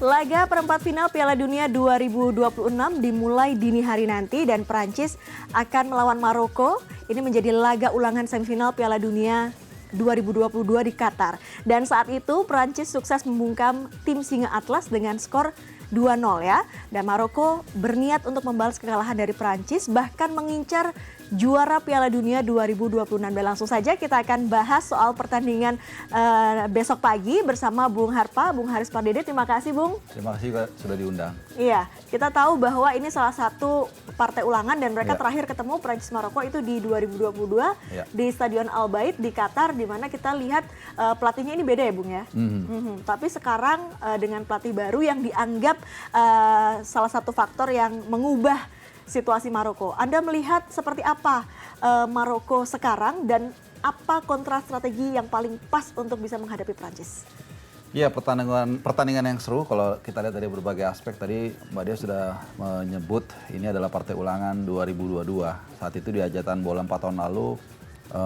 Laga perempat final Piala Dunia 2026 dimulai dini hari nanti dan Prancis akan melawan Maroko. Ini menjadi laga ulangan semifinal Piala Dunia 2022 di Qatar. Dan saat itu Prancis sukses membungkam tim Singa Atlas dengan skor 2-0 ya. Dan Maroko berniat untuk membalas kekalahan dari Prancis, bahkan mengincar juara Piala Dunia 2026. Dan langsung saja kita akan bahas soal pertandingan besok pagi bersama Bung Harpa, Bung Haris Pardede. Terima kasih Bung. Terima kasih Kak, sudah diundang. Iya, kita tahu bahwa ini salah satu partai ulangan dan mereka terakhir ketemu Prancis Maroko itu di 2022 di Stadion Al Bayt di Qatar, di mana kita lihat pelatihnya ini beda ya Bung ya. Tapi sekarang dengan pelatih baru yang dianggap salah satu faktor yang mengubah situasi Maroko. Anda melihat seperti apa Maroko sekarang dan apa kontra strategi yang paling pas untuk bisa menghadapi Prancis? Ya, pertandingan yang seru kalau kita lihat dari berbagai aspek. Tadi Mbak Dia sudah menyebut ini adalah partai ulangan 2022. Saat itu di hajatan bola 4 tahun lalu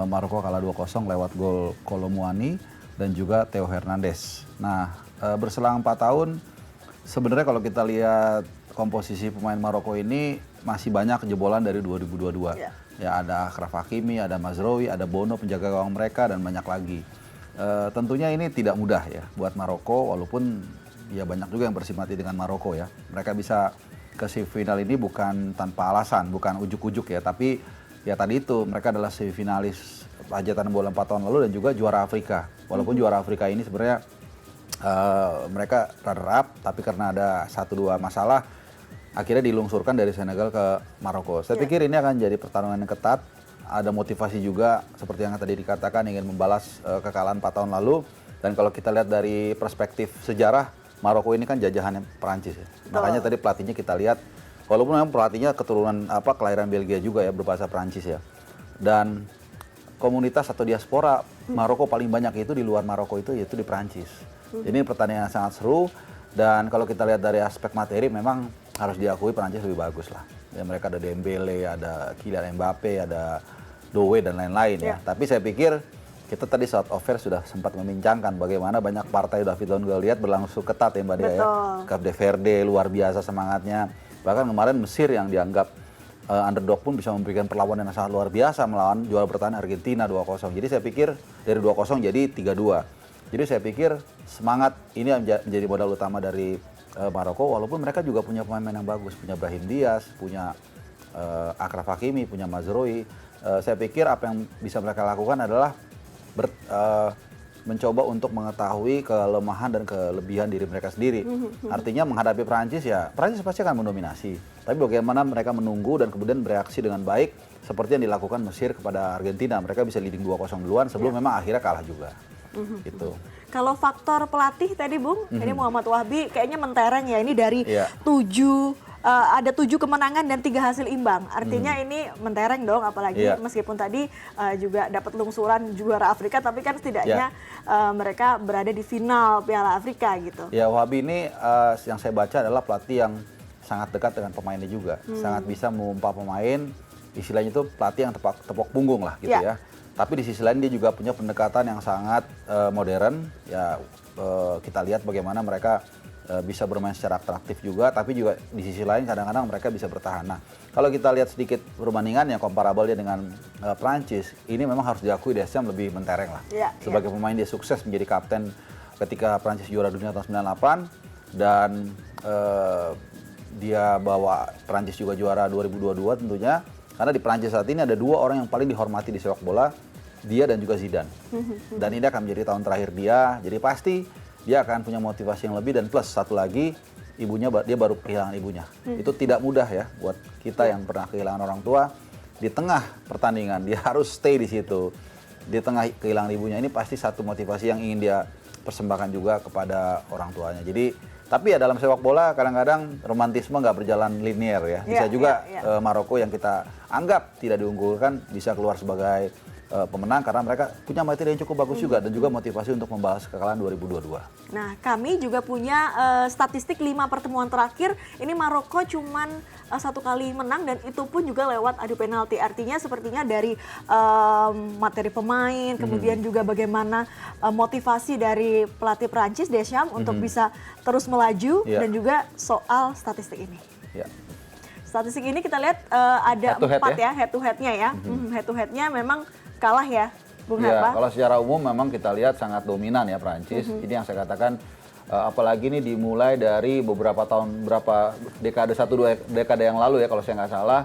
Maroko kalah 2-0 lewat gol Kolo Muani dan juga Theo Hernandez. Nah, berselang 4 tahun sebenarnya kalau kita lihat komposisi pemain Maroko ini masih banyak kejebolan dari 2022. Ya, ada Achraf Hakimi, ada Mazraoui, ada Bono penjaga gawang mereka dan banyak lagi. Tentunya ini tidak mudah ya buat Maroko, walaupun ya banyak juga yang bersimpati dengan Maroko ya. Mereka bisa ke semifinal ini bukan tanpa alasan, bukan ujuk-ujuk ya, tapi ya tadi itu mereka adalah semifinalis hajatan bola 4 tahun lalu dan juga juara Afrika. Walaupun juara Afrika ini sebenarnya mereka runner up, tapi karena ada 1-2 masalah akhirnya dilungsurkan dari Senegal ke Maroko. Saya pikir ini akan jadi pertarungan yang ketat. Ada motivasi juga seperti yang tadi dikatakan ingin membalas kekalahan 4 tahun lalu. Dan kalau kita lihat dari perspektif sejarah, Maroko ini kan jajahannya Perancis ya. Makanya tadi pelatihnya kita lihat, walaupun memang pelatihnya keturunan kelahiran Belgia juga ya, berbahasa Perancis ya. Dan komunitas atau diaspora Maroko paling banyak itu di luar Maroko itu yaitu di Perancis. Ini pertandingan yang sangat seru. Dan kalau kita lihat dari aspek materi memang harus diakui Perancis lebih bagus lah. Ya, mereka ada Dembele, ada Kylian Mbappe, ada Doué dan lain-lain ya. Tapi saya pikir kita tadi saat offer sudah sempat membincangkan bagaimana banyak partai David Longel lihat berlangsung ketat ya Mbak Dea ya. Cape Verde luar biasa semangatnya. Bahkan kemarin Mesir yang dianggap underdog pun bisa memberikan perlawanan yang sangat luar biasa melawan juara bertahan Argentina 2-0. Jadi saya pikir dari 2-0 jadi 3-2. Jadi saya pikir semangat ini menjadi modal utama dari Maroko, walaupun mereka juga punya pemain yang bagus, punya Brahim Diaz, punya Achraf Hakimi, punya Mazraoui. Saya pikir apa yang bisa mereka lakukan adalah mencoba untuk mengetahui kelemahan dan kelebihan diri mereka sendiri. Artinya menghadapi Prancis ya, Prancis pasti akan mendominasi. Tapi bagaimana mereka menunggu dan kemudian bereaksi dengan baik seperti yang dilakukan Mesir kepada Argentina. Mereka bisa leading 2-0 duluan sebelum memang akhirnya kalah juga. Gitu. Kalau faktor pelatih tadi Bung, ini Muhammad Wahbi kayaknya mentereng ya, ini dari ada 7 kemenangan dan 3 hasil imbang. Artinya ini mentereng dong, apalagi meskipun tadi juga dapat lungsuran juara Afrika, tapi kan setidaknya mereka berada di final Piala Afrika gitu. Ya, Wahbi ini yang saya baca adalah pelatih yang sangat dekat dengan pemainnya juga. Sangat bisa mengumpa pemain, istilahnya itu pelatih yang tepok punggung lah gitu ya. Tapi di sisi lain dia juga punya pendekatan yang sangat modern. Ya, kita lihat bagaimana mereka bisa bermain secara atraktif juga, tapi juga di sisi lain kadang-kadang mereka bisa bertahan. Nah, kalau kita lihat sedikit perbandingan yang comparable dia dengan Prancis, ini memang harus diakui Deschamps lebih mentereng lah. Sebagai pemain dia sukses menjadi kapten ketika Prancis juara dunia tahun 98 dan dia bawa Prancis juga juara 2022 tentunya. Karena di Prancis saat ini ada 2 orang yang paling dihormati di sepak bola, dia dan juga Zidane. Dan ini akan menjadi tahun terakhir dia, jadi pasti dia akan punya motivasi yang lebih, dan plus satu lagi, ibunya dia baru kehilangan ibunya. Itu tidak mudah ya buat kita yang pernah kehilangan orang tua. Di tengah pertandingan dia harus stay di situ. Di tengah kehilangan ibunya, ini pasti satu motivasi yang ingin dia persembahkan juga kepada orang tuanya. Jadi tapi ya dalam sepak bola kadang-kadang romantisme nggak berjalan linear ya. Bisa juga Maroko yang kita anggap tidak diunggulkan bisa keluar sebagai pemenang karena mereka punya materi yang cukup bagus juga dan juga motivasi untuk membalas kekalahan 2022. Nah, kami juga punya statistik 5 pertemuan terakhir. Ini Maroko cuman 1 kali menang dan itu pun juga lewat adu penalti. Artinya sepertinya dari materi pemain, kemudian juga bagaimana motivasi dari pelatih Prancis Deschamps untuk bisa terus melaju dan juga soal statistik ini. Statistik ini kita lihat ada 4 ya, head to head-nya ya. Head to head-nya memang kalah ya, Bung Herpa. Kalau secara umum memang kita lihat sangat dominan ya Prancis. Ini yang saya katakan, apalagi ini dimulai dari beberapa dekade 1-2 dekade yang lalu ya kalau saya nggak salah.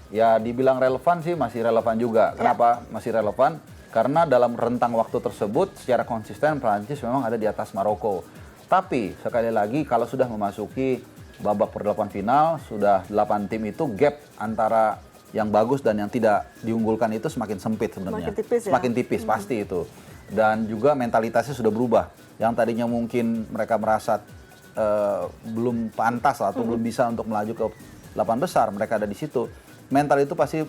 Ya dibilang relevan sih masih relevan juga. Kenapa masih relevan? Karena dalam rentang waktu tersebut secara konsisten Prancis memang ada di atas Maroko. Tapi sekali lagi kalau sudah memasuki babak per-8 final, sudah 8 tim itu gap antara yang bagus dan yang tidak diunggulkan itu semakin sempit sebenarnya. Semakin tipis ya? Semakin tipis, pasti itu. Dan juga mentalitasnya sudah berubah. Yang tadinya mungkin mereka merasa belum pantas atau belum bisa untuk melaju ke 8 besar, mereka ada di situ. Mental itu pasti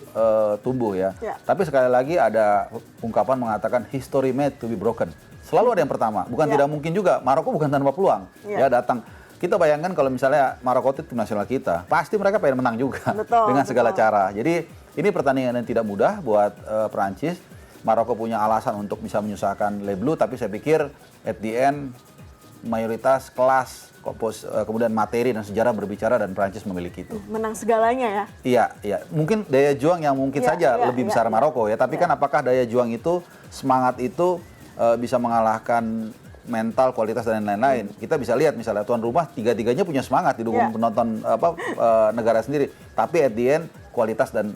tumbuh ya. Tapi sekali lagi ada ungkapan mengatakan history made to be broken. Selalu ada yang pertama, bukan tidak mungkin juga. Maroko bukan tanpa peluang. Ya datang. Kita bayangkan kalau misalnya Maroko itu tim nasional kita, pasti mereka pengen menang juga dengan segala cara. Jadi ini pertandingan yang tidak mudah buat Prancis. Maroko punya alasan untuk bisa menyusahkan Les Bleus, tapi saya pikir at the end mayoritas kelas, kemudian materi dan sejarah berbicara dan Prancis memiliki itu. Menang segalanya ya? Iya. Mungkin daya juang yang mungkin saja lebih besar Maroko ya. Tapi kan apakah daya juang itu, semangat itu bisa mengalahkan mental, kualitas dan lain-lain. Kita bisa lihat misalnya tuan rumah tiga-tiganya punya semangat didukung penonton negara sendiri. Tapi at the end kualitas dan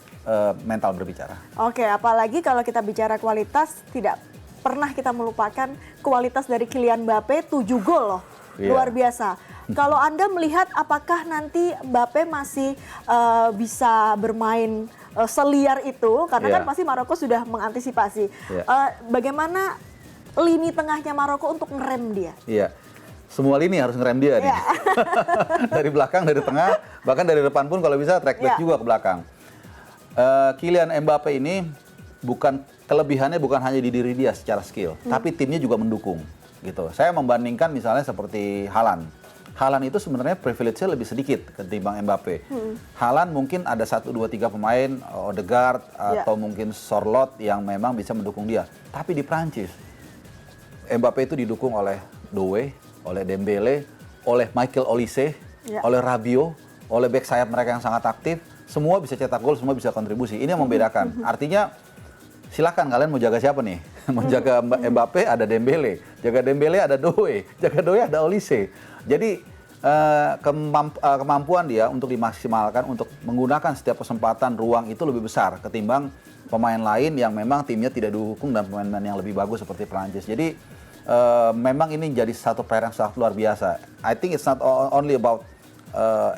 mental berbicara. Oke, apalagi kalau kita bicara kualitas, tidak pernah kita melupakan kualitas dari Kylian Mbappe, 7 gol loh. Luar biasa. Kalau Anda melihat apakah nanti Mbappe masih bisa bermain seliar itu, karena kan pasti Maroko sudah mengantisipasi. Bagaimana lini tengahnya Maroko untuk ngerem dia? Iya, semua lini harus ngerem dia nih. Dari belakang, dari tengah, bahkan dari depan pun kalau bisa track back juga ke belakang. Kylian Mbappe ini kelebihannya bukan hanya di diri dia secara skill, tapi timnya juga mendukung. Gitu. Saya membandingkan misalnya seperti Haaland. Haaland itu sebenarnya privilege-nya lebih sedikit ketimbang Mbappe. Haaland mungkin ada 1, 2, 3 pemain, Odegaard atau mungkin Sorloth yang memang bisa mendukung dia. Tapi di Prancis, Mbappe itu didukung oleh Doué, oleh Dembele, oleh Michael Olise, oleh Rabiot, oleh back sayap mereka yang sangat aktif. Semua bisa cetak gol, semua bisa kontribusi. Ini yang membedakan. Artinya silakan kalian mau jaga siapa nih? Mau jaga Mbappe ada Dembele, jaga Dembele ada Doué, jaga Doué ada Olise. Jadi kemampuan dia untuk dimaksimalkan, untuk menggunakan setiap kesempatan ruang itu lebih besar ketimbang pemain lain yang memang timnya tidak didukung dan pemain-pemain yang lebih bagus seperti Prancis. Jadi memang ini jadi satu PR yang sangat luar biasa. I think it's not only about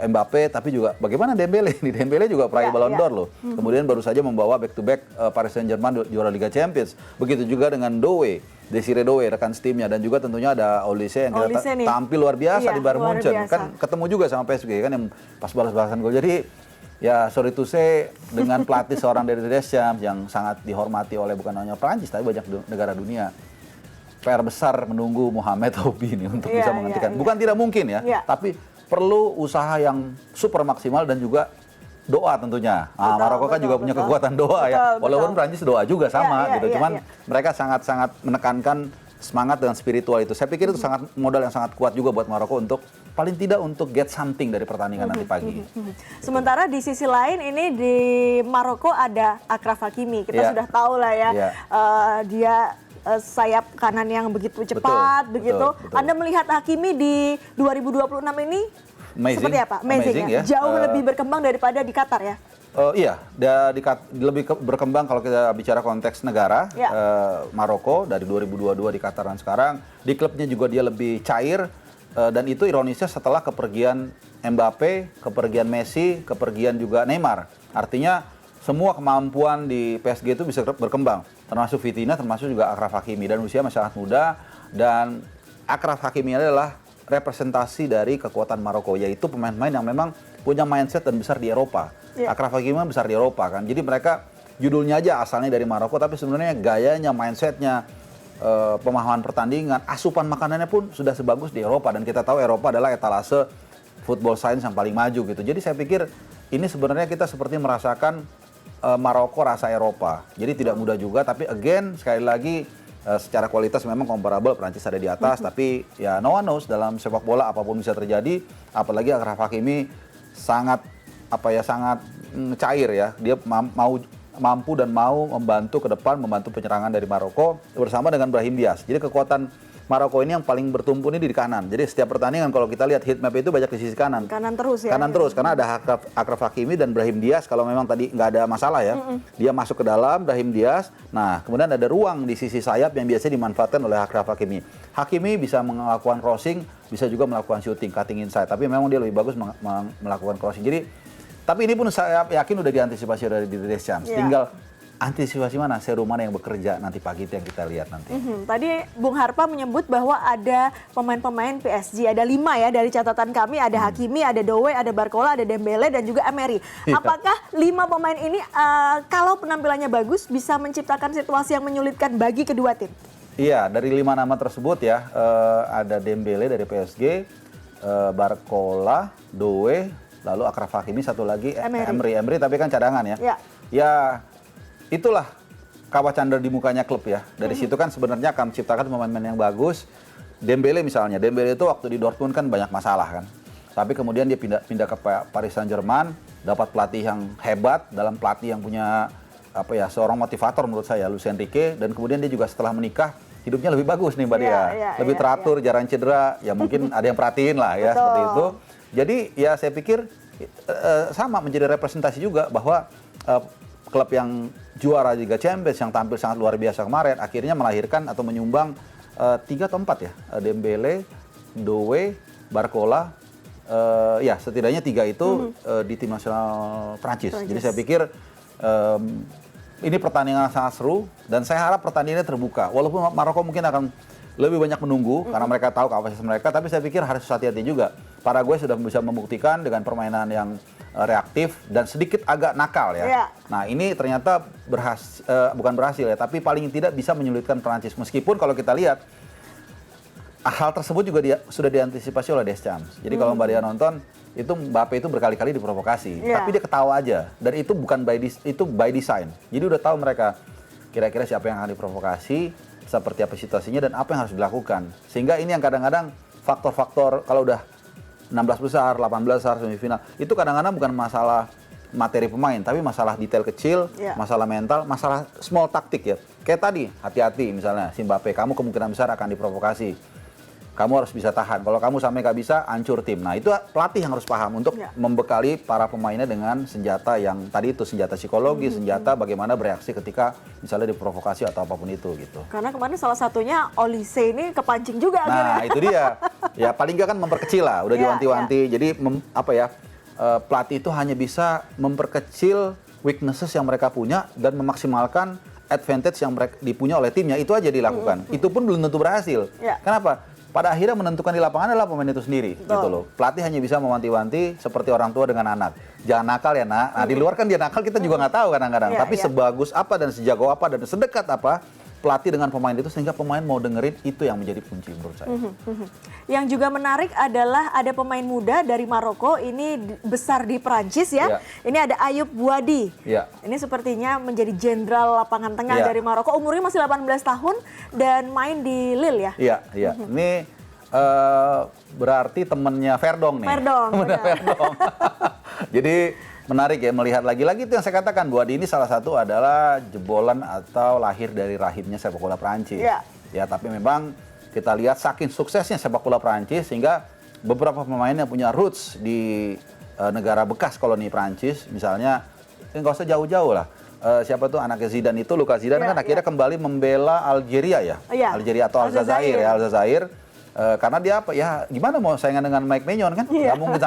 Mbappe, tapi juga bagaimana Dembele. Dembele juga peraih Ballon d'Or loh. Kemudian baru saja membawa back-to-back Paris Saint-Germain juara Liga Champions. Begitu juga dengan Doué, Desiré Doué, rekan timnya. Dan juga tentunya ada Olise yang kita tampil luar biasa di Bayern Munchen. Kan ketemu juga sama PSG kan yang pas balas-balasan gol. Jadi ya sorry to say, dengan pelatih seorang dari Deschamps yang sangat dihormati oleh bukan hanya Prancis tapi banyak negara dunia. PR besar menunggu Mohamed Houbi ini untuk bisa menghentikan. Bukan tidak mungkin ya, tapi perlu usaha yang super maksimal dan juga doa tentunya. Maroko kan juga punya kekuatan doa ya. Walaupun Prancis doa juga sama gitu. Cuman mereka sangat-sangat menekankan semangat dengan spiritual itu. Saya pikir itu sangat modal yang sangat kuat juga buat Maroko untuk paling tidak untuk get something dari pertandingan nanti pagi. Sementara di sisi lain ini di Maroko ada Achraf Hakimi. Kita sudah tahu lah ya. Dia sayap kanan yang begitu cepat, betul. Anda melihat Hakimi di 2026 ini seperti apa? Amazing ya? Jauh lebih berkembang daripada di Qatar ya? Iya, lebih berkembang kalau kita bicara konteks negara. Maroko dari 2022 di Qatar dan sekarang. Di klubnya juga dia lebih cair. Dan itu ironisnya setelah kepergian Mbappe, kepergian Messi, kepergian juga Neymar. Artinya semua kemampuan di PSG itu bisa berkembang, termasuk Vitinha, termasuk juga Achraf Hakimi, dan usia masih sangat muda. Dan Achraf Hakimi adalah representasi dari kekuatan Maroko, yaitu pemain-pemain yang memang punya mindset dan besar di Eropa. Achraf Hakimi besar di Eropa kan, jadi mereka judulnya aja asalnya dari Maroko, tapi sebenarnya gayanya, mindsetnya, pemahaman pertandingan, asupan makanannya pun sudah sebagus di Eropa. Dan kita tahu Eropa adalah etalase football science yang paling maju gitu. Jadi saya pikir ini sebenarnya kita seperti merasakan Maroko rasa Eropa. Jadi tidak mudah juga, tapi again sekali lagi secara kualitas memang comparable, Prancis ada di atas, tapi ya no one knows dalam sepak bola apapun bisa terjadi. Apalagi Achraf Hakimi sangat sangat cair ya. Dia mampu dan mau membantu ke depan, membantu penyerangan dari Maroko bersama dengan Brahim Diaz. Jadi kekuatan Maroko ini yang paling bertumpu ini di kanan. Jadi setiap pertandingan kalau kita lihat heat map itu banyak di sisi kanan. Kanan terus ya. Kanan terus karena ada Achraf Hakimi dan Brahim Diaz. Kalau memang tadi nggak ada masalah ya, dia masuk ke dalam Brahim Diaz. Nah kemudian ada ruang di sisi sayap yang biasanya dimanfaatkan oleh Achraf Hakimi. Hakimi bisa melakukan crossing, bisa juga melakukan shooting, cutting inside. Tapi memang dia lebih bagus melakukan crossing. Jadi tapi ini pun saya yakin udah diantisipasi dari Deschamps. Yeah. Tinggal antisipasi mana, serum mana yang bekerja nanti pagi itu yang kita lihat nanti. Tadi Bung Harpa menyebut bahwa ada pemain-pemain PSG, ada 5 ya dari catatan kami, ada Hakimi, ada Doué, ada Barcola, ada Dembele dan juga Emery. Apakah 5 pemain ini kalau penampilannya bagus bisa menciptakan situasi yang menyulitkan bagi kedua tim? Iya, dari 5 nama tersebut ya, ada Dembele dari PSG, Barcola, Doué, lalu Achraf Hakimi, satu lagi Emery tapi kan cadangan ya. Ya itulah kawah candar di mukanya klub ya. Dari situ kan sebenarnya akan menciptakan pemain-pemain yang bagus. Dembele misalnya, Dembele itu waktu di Dortmund kan banyak masalah kan. Tapi kemudian dia pindah ke Paris Saint-Germain, dapat pelatih yang hebat, dalam pelatih yang punya seorang motivator menurut saya, Luis Enrique, dan kemudian dia juga setelah menikah hidupnya lebih bagus nih Mbak Dia. Lebih teratur, jarang cedera, ya mungkin ada yang perhatiin lah ya seperti itu. Jadi ya saya pikir sama menjadi representasi juga bahwa klub yang juara Liga Champions yang tampil sangat luar biasa kemarin akhirnya melahirkan atau menyumbang 3 atau 4 ya, Dembele, Doué, Barcola, ya setidaknya 3 itu di tim nasional Prancis. Jadi saya pikir ini pertandingan sangat seru dan saya harap pertandingannya terbuka. Walaupun Maroko mungkin akan lebih banyak menunggu karena mereka tahu kapasitas mereka, tapi saya pikir harus hati-hati juga. Paraguay sudah bisa membuktikan dengan permainan yang reaktif dan sedikit agak nakal ya. Nah ini ternyata bukan berhasil ya, tapi paling tidak bisa menyulitkan Prancis. Meskipun kalau kita lihat hal tersebut juga sudah diantisipasi oleh Deschamps. Jadi kalau Mbak Dia nonton, itu Mbappe itu berkali-kali diprovokasi, tapi dia ketawa aja. Dan itu bukan by design. Jadi udah tahu mereka kira-kira siapa yang akan diprovokasi, seperti apa situasinya dan apa yang harus dilakukan. Sehingga ini yang kadang-kadang faktor-faktor kalau udah 16 besar, 18 besar semifinal, itu kadang-kadang bukan masalah materi pemain, tapi masalah detail kecil, masalah mental, masalah small taktik ya. Kayak tadi, hati-hati misalnya, si Mbappe, kamu kemungkinan besar akan diprovokasi. Kamu harus bisa tahan. Kalau kamu sampai nggak bisa, hancur tim. Nah itu pelatih yang harus paham untuk membekali para pemainnya dengan senjata yang tadi itu, senjata psikologi, senjata bagaimana bereaksi ketika misalnya diprovokasi atau apapun itu gitu. Karena kemarin salah satunya Olise ini kepancing juga akhirnya. Nah itu dia. Ya paling nggak kan memperkecil lah, udah diwanti-wanti. Jadi pelatih itu hanya bisa memperkecil weaknesses yang mereka punya dan memaksimalkan advantage yang mereka dipunya oleh timnya. Itu aja dilakukan. Itu pun belum tentu berhasil. Kenapa? Pada akhirnya menentukan di lapangan adalah pemain itu sendiri, gitu loh. Pelatih hanya bisa mewanti-wanti seperti orang tua dengan anak. Jangan nakal ya nak. Nah di luar kan dia nakal kita juga nggak tahu kadang-kadang. Tapi sebagus apa dan sejago apa dan sedekat apa pelatih dengan pemain itu sehingga pemain mau dengerin, itu yang menjadi kunci menurut saya. Yang juga menarik adalah ada pemain muda dari Maroko, ini besar di Prancis ya. Ini ada Ayoub Bouadi. Ini sepertinya menjadi jenderal lapangan tengah dari Maroko. Umurnya masih 18 tahun dan main di Lille ya. Iya. Ini berarti temennya Verdong nih. Verdong. Jadi menarik ya melihat lagi-lagi itu yang saya katakan, Bouadi ini salah satu adalah jebolan atau lahir dari rahimnya sepak bola Prancis. Ya, tapi memang kita lihat saking suksesnya sepak bola Prancis sehingga beberapa pemain yang punya roots di negara bekas koloni Prancis, misalnya nggak usah jauh-jauh lah. Siapa tuh anaknya Zidane itu, Lucas Zidane kan akhirnya kembali membela Algeria ya. Algeria atau Aljazair ya, Aljazair. Karena dia gimana mau saingan dengan Mike Maignan kan? Nggak mungkin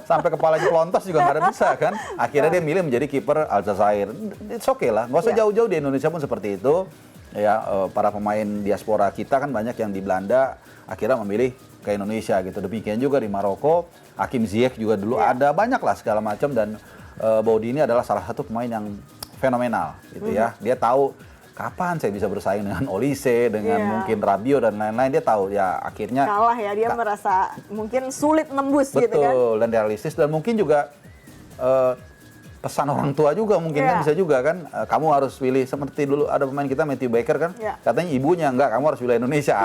sampai kepala pelontos juga nggak ada bisa kan? Akhirnya dia milih menjadi kiper Aljazair. It's okay lah, nggak usah jauh-jauh, di Indonesia pun seperti itu. Ya para pemain diaspora kita kan banyak yang di Belanda akhirnya memilih ke Indonesia gitu. Demikian juga di Maroko, Hakim Ziyech juga dulu ada banyak lah segala macam dan Bouadi ini adalah salah satu pemain yang fenomenal gitu ya. Dia tahu kapan saya bisa bersaing dengan Olise, dengan mungkin Rabiot dan lain-lain. Dia tahu ya akhirnya kalah ya, dia merasa mungkin sulit nembus gitu kan. betul dan realistis, dan mungkin juga pesan orang tua juga mungkin kan bisa juga kan, kamu harus pilih seperti dulu ada pemain kita Matthew Baker kan, katanya ibunya enggak, kamu harus pilih Indonesia,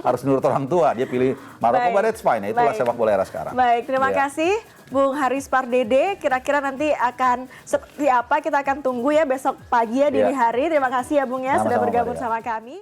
harus nurut orang tua, dia pilih Maroko, but that's fine. Itulah sepak bola era sekarang. Baik, terima kasih Bung Haris Pardede. Kira-kira nanti akan seperti apa kita akan tunggu ya besok pagi ya dini hari. Terima kasih ya Bung ya sudah bergabung sama kami.